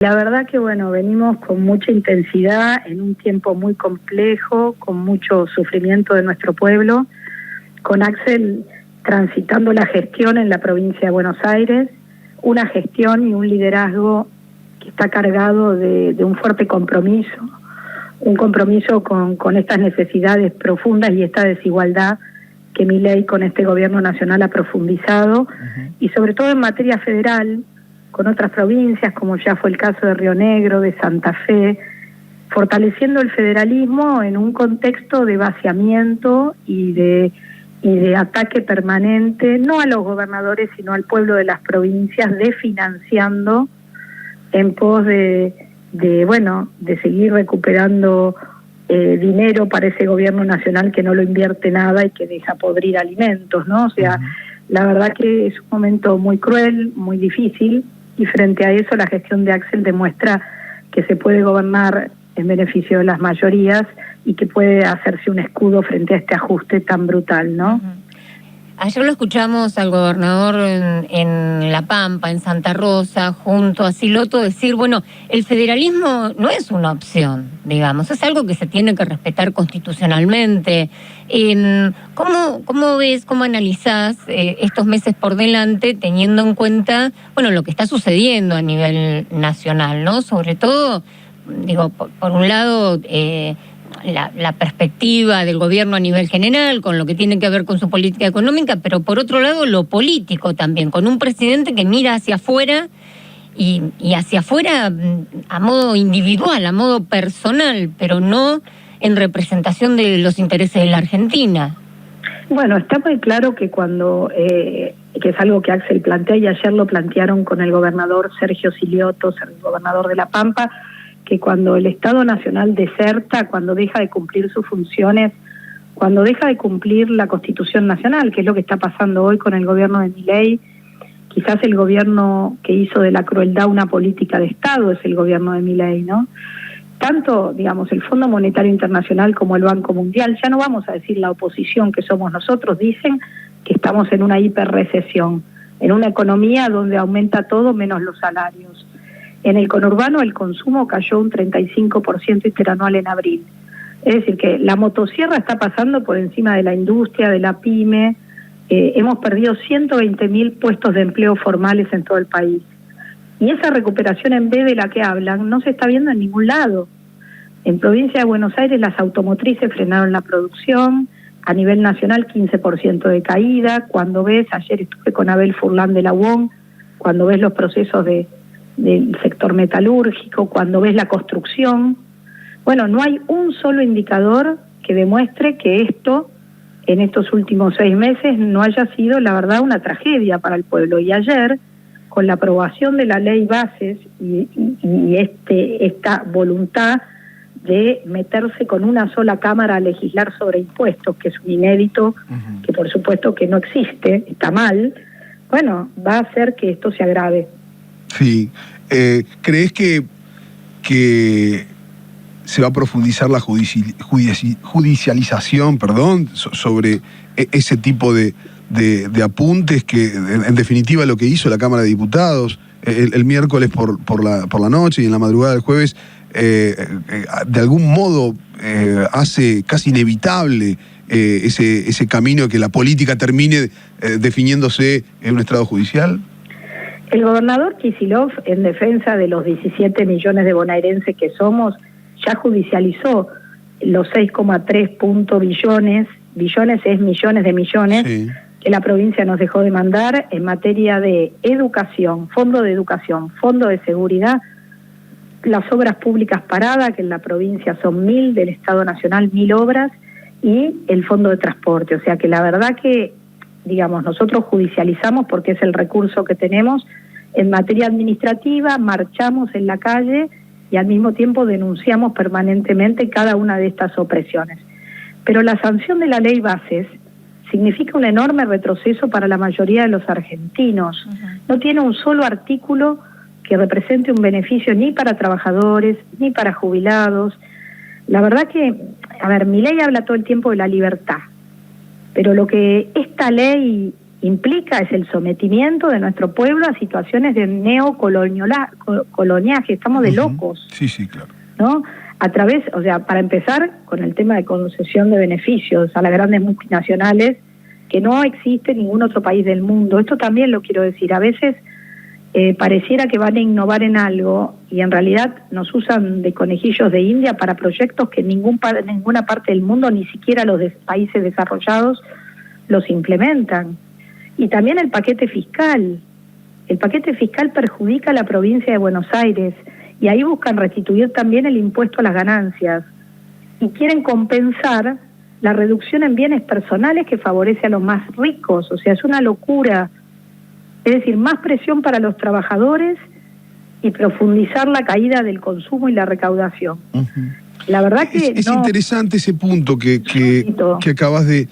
La verdad que bueno, venimos con mucha intensidad, en un tiempo muy complejo, con mucho sufrimiento de nuestro pueblo, con Axel transitando la gestión en la provincia de Buenos Aires, una gestión y un liderazgo que está cargado de un fuerte compromiso, un compromiso con estas necesidades profundas y esta desigualdad que Milei con este gobierno nacional ha profundizado, y sobre todo en materia federal, con otras provincias, como ya fue el caso de Río Negro, de Santa Fe, fortaleciendo el federalismo en un contexto de vaciamiento y de ataque permanente, no a los gobernadores, sino al pueblo de las provincias, desfinanciando en pos de seguir recuperando dinero para ese gobierno nacional que no lo invierte nada y que deja podrir alimentos, ¿no? O sea, la verdad que es un momento muy cruel, muy difícil, y frente a eso la gestión de Axel demuestra que se puede gobernar en beneficio de las mayorías y que puede hacerse un escudo frente a este ajuste tan brutal, ¿no? Ayer lo escuchamos al gobernador en La Pampa, en Santa Rosa, junto a Siloto, decir, bueno, el federalismo no es una opción, digamos, es algo que se tiene que respetar constitucionalmente. ¿Cómo ves, cómo analizás estos meses por delante, teniendo en cuenta, bueno, lo que está sucediendo a nivel nacional, ¿no? Sobre todo, digo, por un lado, la perspectiva del gobierno a nivel general, con lo que tiene que ver con su política económica, pero por otro lado lo político también, con un presidente que mira hacia afuera y hacia afuera a modo individual, a modo personal, pero no en representación de los intereses de la Argentina. Bueno, está muy claro que cuando, que es algo que Axel plantea, y ayer lo plantearon con el gobernador Sergio Siloto, el gobernador de La Pampa, que cuando el Estado Nacional deserta, cuando deja de cumplir sus funciones, cuando deja de cumplir la Constitución Nacional, que es lo que está pasando hoy con el gobierno de Milei, quizás el gobierno que hizo de la crueldad una política de Estado es el gobierno de Milei, ¿no? Tanto, digamos, el Fondo Monetario Internacional como el Banco Mundial, ya no vamos a decir la oposición que somos nosotros, dicen que estamos en una hiperrecesión, en una economía donde aumenta todo menos los salarios. En el conurbano el consumo cayó un 35% interanual en abril. Es decir, que la motosierra está pasando por encima de la industria, de la pyme. Hemos perdido 120.000 puestos de empleo formales en todo el país. Y esa recuperación en B de la que hablan no se está viendo en ningún lado. En provincia de Buenos Aires las automotrices frenaron la producción, a nivel nacional 15% de caída. Cuando ves, ayer estuve con Abel Furlan de la UON, cuando ves los procesos del sector metalúrgico, cuando ves la construcción, bueno, no hay un solo indicador que demuestre que esto, en estos últimos 6 meses, no haya sido, la verdad, una tragedia para el pueblo. Y ayer, con la aprobación de la ley bases y esta voluntad de meterse con una sola cámara a legislar sobre impuestos, que es un inédito, que por supuesto que no existe, está mal, bueno, va a hacer que esto se agrave. Sí. ¿Crees que se va a profundizar la judicialización, sobre ese tipo de apuntes que, en definitiva, lo que hizo la Cámara de Diputados el miércoles por la noche y en la madrugada del jueves, de algún modo hace casi inevitable ese camino que la política termine definiéndose en un estrado judicial? El gobernador Kicillof, en defensa de los 17 millones de bonaerenses que somos, ya judicializó los 6,3 billones es millones de millones, sí, que la provincia nos dejó de mandar en materia de educación, fondo de seguridad, las obras públicas paradas, que en la provincia son 1.000, del Estado Nacional 1.000 obras, y el fondo de transporte. O sea que la verdad que, digamos, nosotros judicializamos porque es el recurso que tenemos. En materia administrativa marchamos en la calle y al mismo tiempo denunciamos permanentemente cada una de estas opresiones. Pero la sanción de la ley bases significa un enorme retroceso para la mayoría de los argentinos. No tiene un solo artículo que represente un beneficio ni para trabajadores, ni para jubilados. La verdad que, Milei habla todo el tiempo de la libertad, pero lo que esta ley implica es el sometimiento de nuestro pueblo a situaciones de neocoloniaje. Estamos de locos. Sí, sí, claro. ¿No? A través, o sea, para empezar con el tema de concesión de beneficios a las grandes multinacionales, que no existe en ningún otro país del mundo. Esto también lo quiero decir. A veces pareciera que van a innovar en algo y en realidad nos usan de conejillos de India para proyectos que en ninguna parte del mundo, ni siquiera los países desarrollados, los implementan. Y también el paquete fiscal. El paquete fiscal perjudica a la provincia de Buenos Aires y ahí buscan restituir también el impuesto a las ganancias y quieren compensar la reducción en bienes personales que favorece a los más ricos. O sea, es una locura. Es decir, más presión para los trabajadores y profundizar la caída del consumo y la recaudación. La verdad que es interesante ese punto que acabas de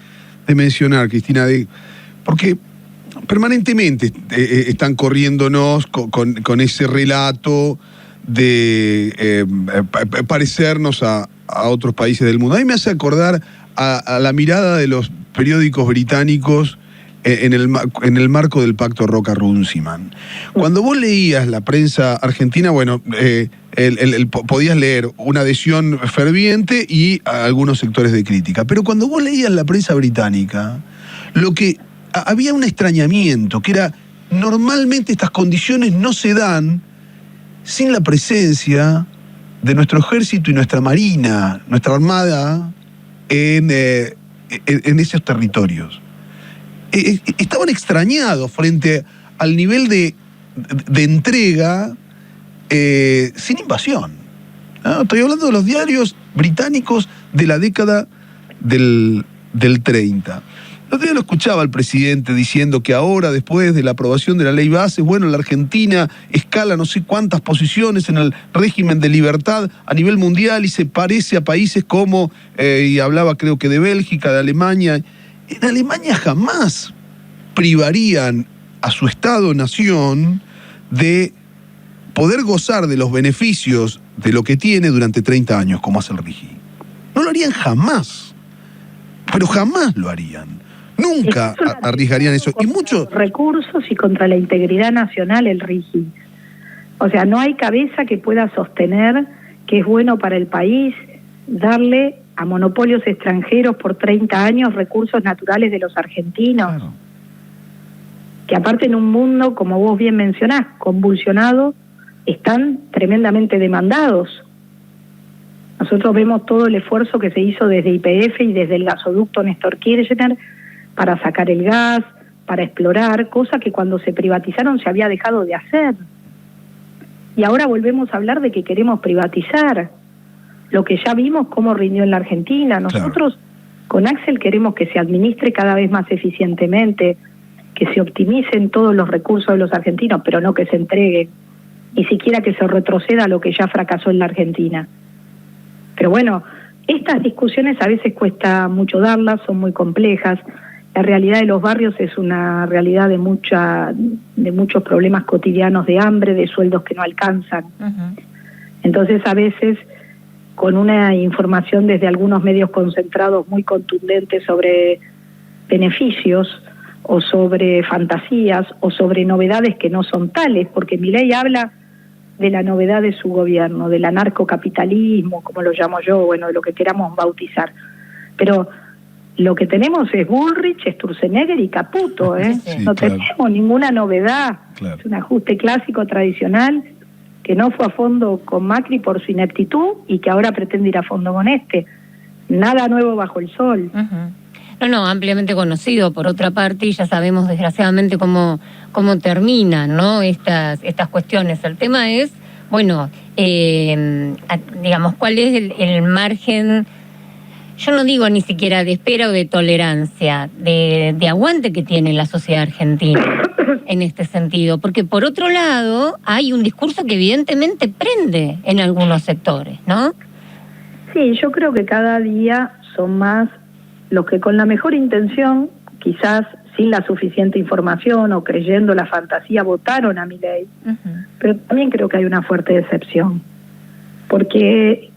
mencionar, Cristina, porque permanentemente están corriéndonos con ese relato de parecernos a otros países del mundo. A mí me hace acordar a la mirada de los periódicos británicos en el marco del pacto Roca-Runciman. Cuando vos leías la prensa argentina, bueno, podías leer una adhesión ferviente y algunos sectores de crítica, pero cuando vos leías la prensa británica, había un extrañamiento, que era, normalmente estas condiciones no se dan sin la presencia de nuestro ejército y nuestra marina, nuestra armada, en esos territorios. Estaban extrañados frente al nivel de entrega sin invasión, ¿no? Estoy hablando de los diarios británicos de la década del 30. El otro día lo escuchaba al presidente diciendo que ahora, después de la aprobación de la ley Bases, bueno, la Argentina escala no sé cuántas posiciones en el régimen de libertad a nivel mundial y se parece a países como, y hablaba creo que de Bélgica, de Alemania. En Alemania jamás privarían a su Estado-nación de poder gozar de los beneficios de lo que tiene durante 30 años, como hace el RIGI. No lo harían jamás, pero jamás lo harían. Nunca arriesgarían eso. Y muchos recursos y contra la integridad nacional el RIGI. O sea, no hay cabeza que pueda sostener que es bueno para el país darle a monopolios extranjeros por 30 años recursos naturales de los argentinos. Claro. Que aparte en un mundo, como vos bien mencionás, convulsionado, están tremendamente demandados. Nosotros vemos todo el esfuerzo que se hizo desde YPF y desde el gasoducto Néstor Kirchner para sacar el gas, para explorar, cosa que cuando se privatizaron se había dejado de hacer. Y ahora volvemos a hablar de que queremos privatizar lo que ya vimos cómo rindió en la Argentina. Nosotros con Axel queremos que se administre cada vez más eficientemente, que se optimicen todos los recursos de los argentinos, pero no que se entreguen, ni siquiera que se retroceda a lo que ya fracasó en la Argentina. Pero bueno, estas discusiones a veces cuesta mucho darlas, son muy complejas. La realidad de los barrios es una realidad de muchos problemas cotidianos de hambre, de sueldos que no alcanzan. Entonces a veces con una información desde algunos medios concentrados muy contundentes sobre beneficios o sobre fantasías o sobre novedades que no son tales, porque Milei habla de la novedad de su gobierno, del anarcocapitalismo, como lo llamo yo, bueno, de lo que queramos bautizar. Pero lo que tenemos es Bullrich, Sturzenegger y Caputo, Sí, no tenemos ninguna novedad. Claro. Es un ajuste clásico tradicional que no fue a fondo con Macri por su ineptitud y que ahora pretende ir a fondo con este. Nada nuevo bajo el sol. No, ampliamente conocido por otra parte, y ya sabemos desgraciadamente cómo terminan, ¿no? estas cuestiones. El tema es, bueno, digamos, cuál es el margen, yo no digo ni siquiera de espera o de tolerancia, de aguante que tiene la sociedad argentina en este sentido, porque por otro lado hay un discurso que evidentemente prende en algunos sectores, ¿no? Sí, yo creo que cada día son más los que con la mejor intención, quizás sin la suficiente información o creyendo la fantasía, votaron a Milei. Pero también creo que hay una fuerte decepción, porque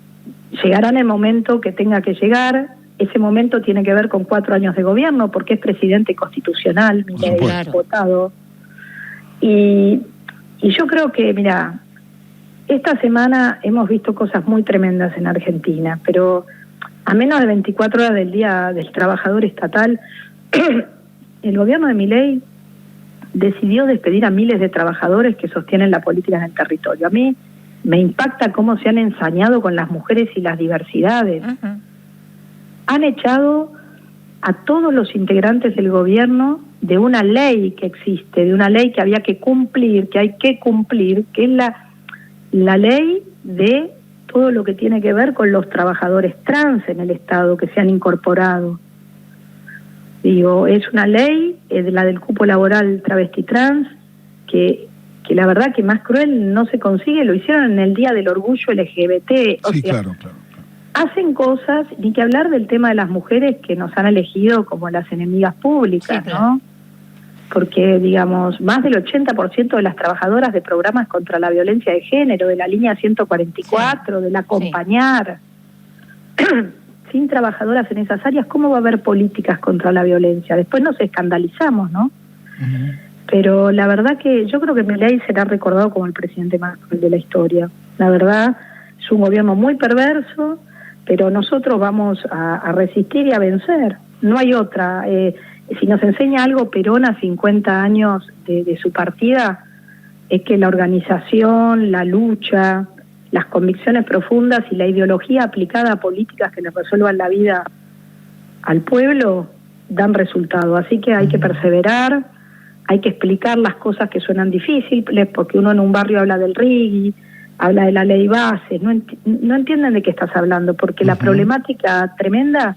llegará en el momento que tenga que llegar, ese momento tiene que ver con 4 años de gobierno, porque es presidente constitucional, Milei, votado. Y yo creo que, mira, esta semana hemos visto cosas muy tremendas en Argentina, pero a menos de 24 horas del Día del Trabajador Estatal, el gobierno de Milei decidió despedir a miles de trabajadores que sostienen la política en el territorio. A mí me impacta cómo se han ensañado con las mujeres y las diversidades. Uh-huh. Han echado a todos los integrantes del gobierno de una ley que existe, de una ley que había que cumplir, que hay que cumplir, que es la ley de todo lo que tiene que ver con los trabajadores trans en el Estado que se han incorporado. Digo, es una ley, la del cupo laboral travesti trans, que la verdad que más cruel no se consigue. Lo hicieron en el Día del Orgullo LGBT. O sea, claro. Hacen cosas, ni que hablar del tema de las mujeres que nos han elegido como las enemigas públicas, sí, claro, ¿no? Porque, digamos, más del 80% de las trabajadoras de programas contra la violencia de género, de la línea 144, sí, del acompañar, sí, sin trabajadoras en esas áreas, ¿cómo va a haber políticas contra la violencia? Después nos escandalizamos, ¿no? Uh-huh. Pero la verdad que yo creo que Milei será recordado como el presidente más cruel de la historia. La verdad, es un gobierno muy perverso, pero nosotros vamos a resistir y a vencer. No hay otra. Si nos enseña algo Perón a 50 años de su partida, es que la organización, la lucha, las convicciones profundas y la ideología aplicada a políticas que le resuelvan la vida al pueblo dan resultado. Así que hay que perseverar, hay que explicar las cosas que suenan difíciles, porque uno en un barrio habla del RIGI, habla de la ley base, no entienden de qué estás hablando, porque la problemática tremenda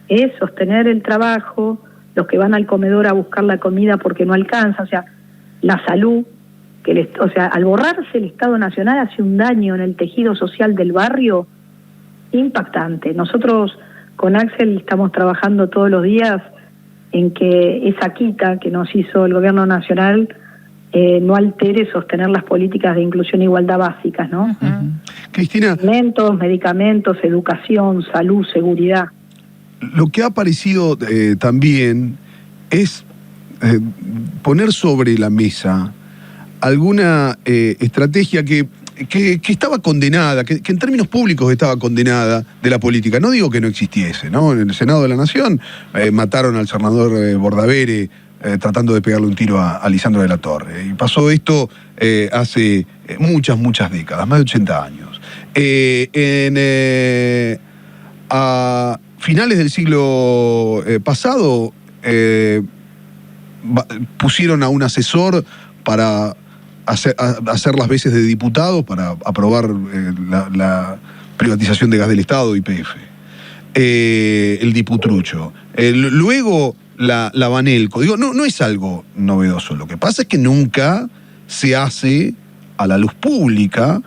es sostener el trabajo, los que van al comedor a buscar la comida porque no alcanza, o sea, la salud, o sea, al borrarse el Estado Nacional hace un daño en el tejido social del barrio impactante. Nosotros con Axel estamos trabajando todos los días en que esa quita que nos hizo el gobierno nacional no altere sostener las políticas de inclusión e igualdad básicas, ¿no? Uh-huh. Cristina, alimentos, medicamentos, educación, salud, seguridad. Lo que ha aparecido también es poner sobre la mesa alguna estrategia que estaba condenada, que en términos públicos estaba condenada de la política. No digo que no existiese, ¿no? En el Senado de la Nación mataron al senador Bordavere tratando de pegarle un tiro a Lisandro de la Torre. Y pasó esto hace muchas décadas, más de 80 años. A finales del siglo pasado pusieron a un asesor para hacer las veces de diputado para aprobar la privatización de gas del Estado, YPF. El diputrucho. Luego la Banelco. Digo, no es algo novedoso. Lo que pasa es que nunca se hace a la luz pública,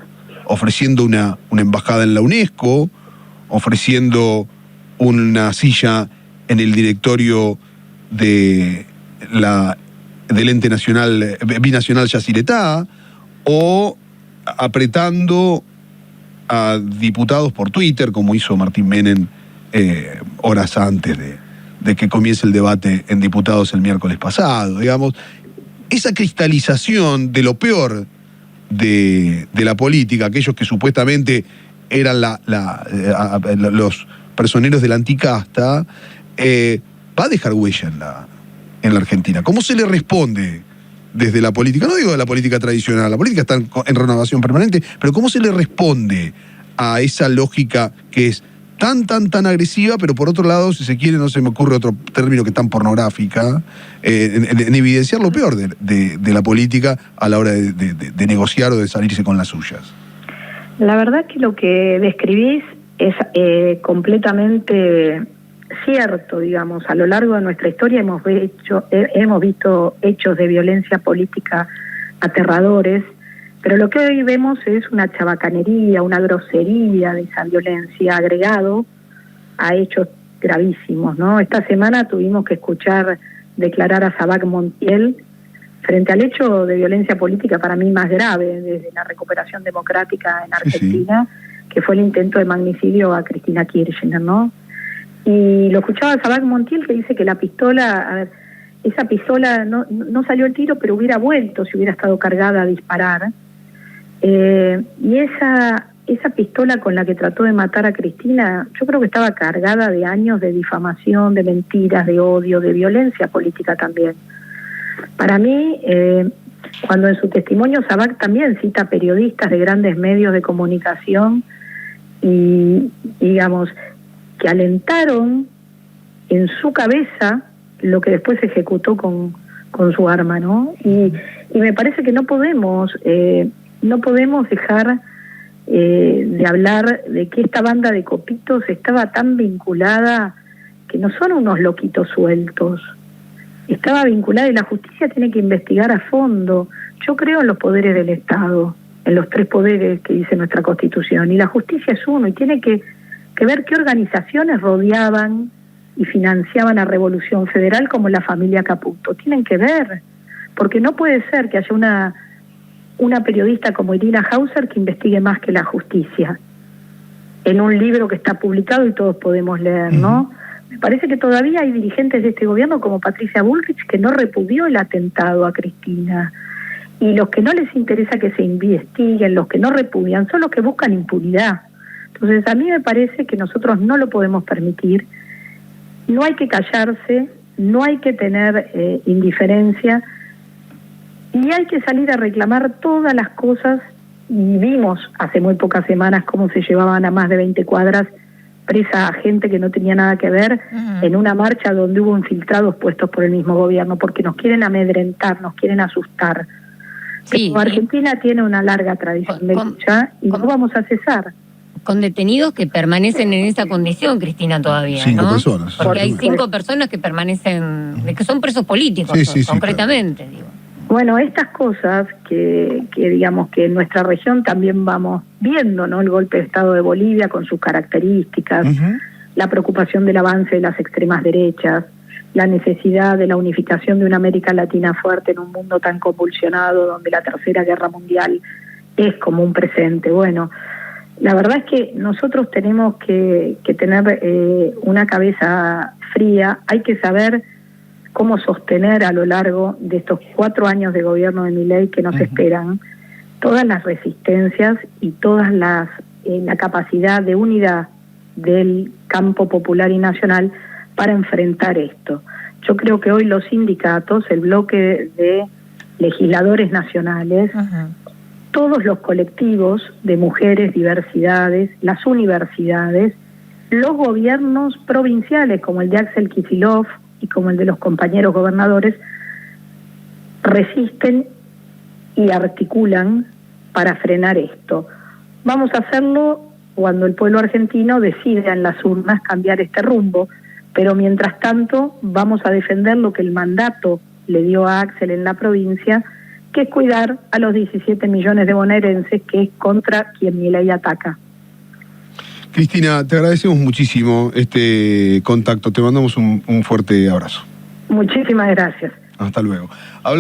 ofreciendo una embajada en la UNESCO, ofreciendo una silla en el directorio del ente nacional binacional Yacyretá, o apretando a diputados por Twitter, como hizo Martín Menem horas antes de que comience el debate en diputados el miércoles pasado. Digamos, esa cristalización de lo peor de la política, aquellos que supuestamente eran los personeros de la anticasta, va a dejar huella en la Argentina. ¿Cómo se le responde desde la política? No digo de la política tradicional, la política está en renovación permanente, pero ¿cómo se le responde a esa lógica que es tan agresiva, pero por otro lado, si se quiere, no se me ocurre otro término que tan pornográfica, en evidenciar lo peor de la política a la hora de negociar o de salirse con las suyas? La verdad que lo que describís es completamente cierto, digamos. A lo largo de nuestra historia hemos visto hechos de violencia política aterradores, pero lo que hoy vemos es una chabacanería, una grosería de esa violencia agregado a hechos gravísimos, ¿no? Esta semana tuvimos que escuchar declarar a Sabac Montiel frente al hecho de violencia política para mí más grave desde la recuperación democrática en Argentina, sí, que fue el intento de magnicidio a Cristina Kirchner, ¿no? Y lo escuchaba a Sabac Montiel, que dice que la pistola, a ver, esa pistola no salió el tiro, pero hubiera vuelto si hubiera estado cargada a disparar. Y esa pistola con la que trató de matar a Cristina, yo creo que estaba cargada de años de difamación, de mentiras, de odio, de violencia política también. Para mí, cuando en su testimonio Sabac también cita periodistas de grandes medios de comunicación y, digamos, que alentaron en su cabeza lo que después se ejecutó con su arma, ¿no? Y me parece que no podemos dejar de hablar de que esta banda de copitos estaba tan vinculada, que no son unos loquitos sueltos, estaba vinculada, y la justicia tiene que investigar a fondo. Yo creo en los poderes del Estado, en los 3 poderes que dice nuestra Constitución, y la justicia es uno, y tiene que ver qué organizaciones rodeaban y financiaban a Revolución Federal, como la familia Caputo. Tienen que ver, porque no puede ser que haya una periodista como Irina Hauser que investigue más que la justicia, en un libro que está publicado y todos podemos leer, ¿no? Me parece que todavía hay dirigentes de este gobierno como Patricia Bullrich que no repudió el atentado a Cristina, y los que no les interesa que se investiguen, los que no repudian, son los que buscan impunidad. Entonces a mí me parece que nosotros no lo podemos permitir, no hay que callarse, no hay que tener indiferencia, y hay que salir a reclamar todas las cosas. Y vimos hace muy pocas semanas cómo se llevaban a más de 20 cuadras presa a gente que no tenía nada que ver, en una marcha donde hubo infiltrados puestos por el mismo gobierno, porque nos quieren amedrentar, nos quieren asustar. Sí, Pero Argentina tiene una larga tradición de lucha y no vamos a cesar. Con detenidos que permanecen en esa condición, Cristina, todavía, 5 ¿no? personas. Porque hay 5 personas que permanecen, que son presos políticos, Sí, concretamente, claro. digo. Bueno, estas cosas que digamos que en nuestra región también vamos viendo, ¿no? El golpe de Estado de Bolivia con sus características, la preocupación del avance de las extremas derechas, la necesidad de la unificación de una América Latina fuerte en un mundo tan convulsionado, donde la Tercera Guerra Mundial es como un presente. Bueno, la verdad es que nosotros tenemos que tener una cabeza fría, hay que saber cómo sostener a lo largo de estos 4 años de gobierno de Milei que nos esperan todas las resistencias y todas la capacidad de unidad del campo popular y nacional para enfrentar esto. Yo creo que hoy los sindicatos, el bloque de legisladores nacionales, todos los colectivos de mujeres, diversidades, las universidades, los gobiernos provinciales como el de Axel Kicillof y como el de los compañeros gobernadores, resisten y articulan para frenar esto. Vamos a hacerlo cuando el pueblo argentino decida en las urnas cambiar este rumbo, pero mientras tanto vamos a defender lo que el mandato le dio a Axel en la provincia, que es cuidar a los 17 millones de bonaerenses, que es contra quien Milei ataca. Cristina, te agradecemos muchísimo este contacto. Te mandamos un fuerte abrazo. Muchísimas gracias. Hasta luego.